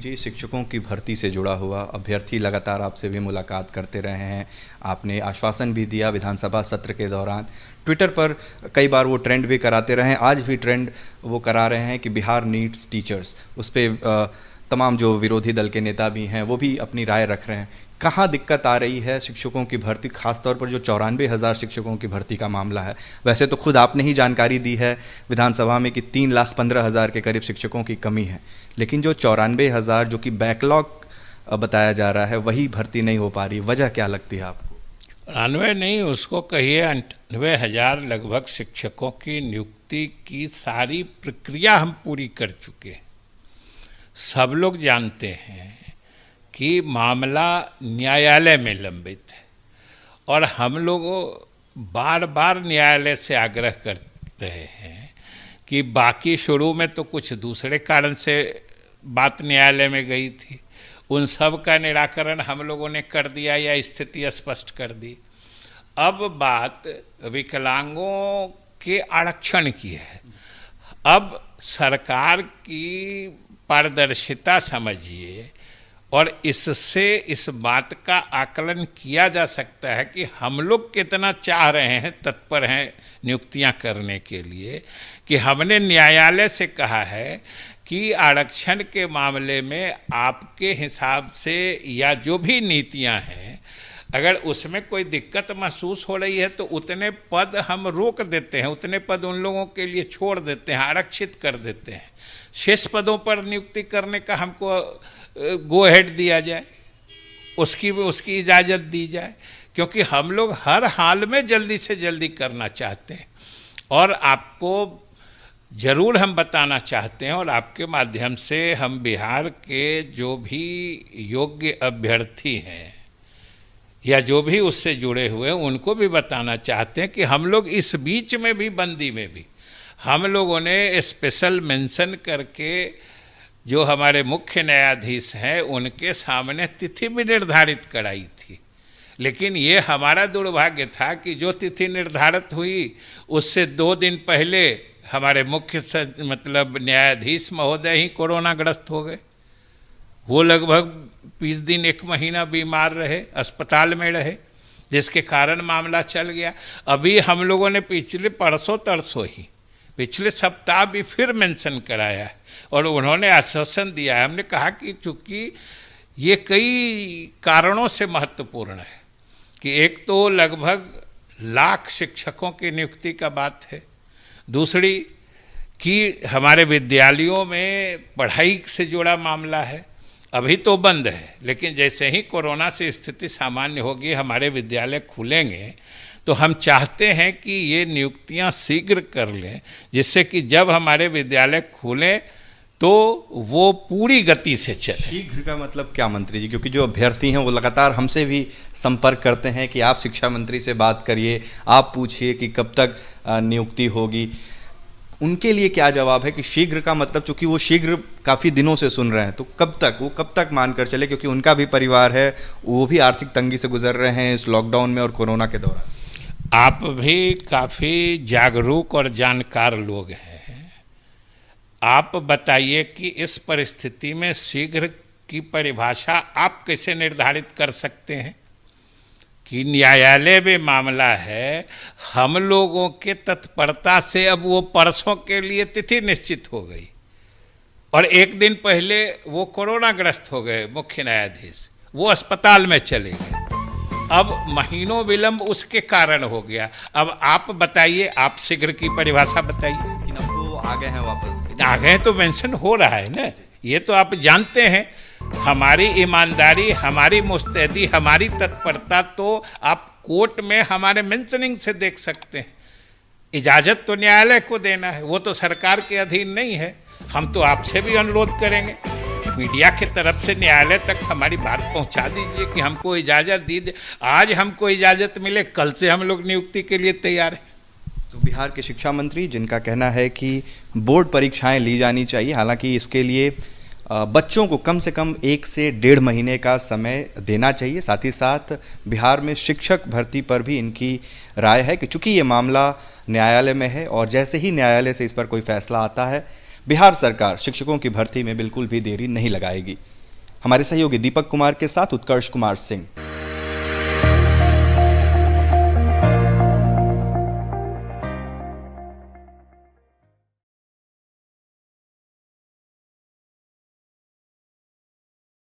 जी, शिक्षकों की भर्ती से जुड़ा हुआ अभ्यर्थी लगातार आपसे भी मुलाकात करते रहे हैं। आपने आश्वासन भी दिया विधानसभा सत्र के दौरान। ट्विटर पर कई बार वो ट्रेंड भी कराते रहे हैं, आज भी ट्रेंड वो करा रहे हैं कि बिहार नीड्स टीचर्स। उस पे तमाम जो विरोधी दल के नेता भी हैं वो भी अपनी राय रख रहे हैं। कहाँ दिक्कत आ रही है शिक्षकों की भर्ती, खासतौर पर जो 94,000 शिक्षकों की भर्ती का मामला है? वैसे तो खुद आपने ही जानकारी दी है विधानसभा में कि 3,15,000 के करीब शिक्षकों की कमी है, लेकिन जो 94,000 जो कि बैकलॉग बताया जा रहा है वही भर्ती नहीं हो पा रही, वजह क्या लगती है आपको? 98 नहीं, उसको कहिए 98,000 लगभग शिक्षकों की नियुक्ति की सारी प्रक्रिया हम पूरी कर चुके हैं। सब लोग जानते हैं कि मामला न्यायालय में लंबित है और हम लोग बार बार न्यायालय से आग्रह कर रहे हैं कि बाकी शुरू में तो कुछ दूसरे कारण से बात न्यायालय में गई थी, उन सब का निराकरण हम लोगों ने कर दिया या स्थिति स्पष्ट कर दी। अब बात विकलांगों के आरक्षण की है। अब सरकार की पारदर्शिता समझिए और इससे इस बात का आकलन किया जा सकता है कि हम लोग कितना चाह रहे हैं, तत्पर हैं नियुक्तियां करने के लिए, कि हमने न्यायालय से कहा है कि आरक्षण के मामले में आपके हिसाब से या जो भी नीतियां हैं, अगर उसमें कोई दिक्कत महसूस हो रही है तो उतने पद हम रोक देते हैं, उतने पद उन लोगों के लिए छोड़ देते हैं, आरक्षित कर देते हैं। शेष पदों पर नियुक्ति करने का हमको गो हेड दिया जाए, उसकी इजाज़त दी जाए, क्योंकि हम लोग हर हाल में जल्दी से जल्दी करना चाहते हैं। और आपको ज़रूर हम बताना चाहते हैं और आपके माध्यम से हम बिहार के जो भी योग्य अभ्यर्थी हैं या जो भी उससे जुड़े हुए हैं उनको भी बताना चाहते हैं कि हम लोग इस बीच में भी, बंदी में भी, हम लोगों ने स्पेशल मेंशन करके जो हमारे मुख्य न्यायाधीश हैं उनके सामने तिथि भी निर्धारित कराई थी। लेकिन ये हमारा दुर्भाग्य था कि जो तिथि निर्धारित हुई उससे 2 दिन पहले हमारे मुख्य न्यायाधीश महोदय ही कोरोनाग्रस्त हो गए। वो लगभग 20 दिन 1 महीना बीमार रहे, अस्पताल में रहे, जिसके कारण मामला चल गया। अभी हम लोगों ने पिछले सप्ताह भी फिर मेंशन कराया है और उन्होंने आश्वासन दिया है। हमने कहा कि चूंकि ये कई कारणों से महत्वपूर्ण है कि एक तो लगभग 1,00,000 शिक्षकों की नियुक्ति का बात है, दूसरी कि हमारे विद्यालयों में पढ़ाई से जुड़ा मामला है। अभी तो बंद है, लेकिन जैसे ही कोरोना से स्थिति सामान्य होगी, हमारे विद्यालय खुलेंगे, तो हम चाहते हैं कि ये नियुक्तियां शीघ्र कर लें, जिससे कि जब हमारे विद्यालय खुलें तो वो पूरी गति से चले। शीघ्र का मतलब क्या मंत्री जी? क्योंकि जो अभ्यर्थी हैं वो लगातार हमसे भी संपर्क करते हैं कि आप शिक्षा मंत्री से बात करिए, आप पूछिए कि कब तक नियुक्ति होगी। उनके लिए क्या जवाब है कि शीघ्र का मतलब? चूंकि वो शीघ्र काफ़ी दिनों से सुन रहे हैं, तो कब तक मानकर चले? क्योंकि उनका भी परिवार है, वो भी आर्थिक तंगी से गुजर रहे हैं इस लॉकडाउन में और कोरोना के दौरान। आप भी काफ़ी जागरूक और जानकार लोग हैं, आप बताइए कि इस परिस्थिति में शीघ्र की परिभाषा आप कैसे निर्धारित कर सकते हैं कि न्यायालय में मामला है, हम लोगों के तत्परता से अब वो परसों के लिए तिथि निश्चित हो गई और 1 दिन पहले वो कोरोनाग्रस्त हो गए मुख्य न्यायाधीश, वो अस्पताल में चले गए। अब महीनों विलंब उसके कारण हो गया। अब आप बताइए, आप शीघ्र की परिभाषा बताइए। लेकिन अब तो आ गए हैं वापस, आ गए तो मेंशन हो रहा है ना, ये तो आप जानते हैं। हमारी ईमानदारी, हमारी मुस्तैदी, हमारी तत्परता तो आप कोर्ट में हमारे मेंशनिंग से देख सकते हैं। इजाज़त तो न्यायालय को देना है, वो तो सरकार के अधीन नहीं है। हम तो आपसे भी अनुरोध करेंगे, मीडिया की तरफ से न्यायालय तक हमारी बात पहुंचा दीजिए कि हमको इजाज़त दी। आज हमको इजाज़त मिले, कल से हम लोग नियुक्ति के लिए तैयार हैं। तो बिहार के शिक्षा मंत्री, जिनका कहना है कि बोर्ड परीक्षाएं ली जानी चाहिए, हालांकि इसके लिए बच्चों को कम से कम 1 से 1.5 महीने का समय देना चाहिए। साथ ही साथ बिहार में शिक्षक भर्ती पर भी इनकी राय है कि चूंकि ये मामला न्यायालय में है और जैसे ही न्यायालय से इस पर कोई फैसला आता है, बिहार सरकार शिक्षकों की भर्ती में बिल्कुल भी देरी नहीं लगाएगी। हमारे सहयोगी दीपक कुमार के साथ उत्कर्ष कुमार सिंह।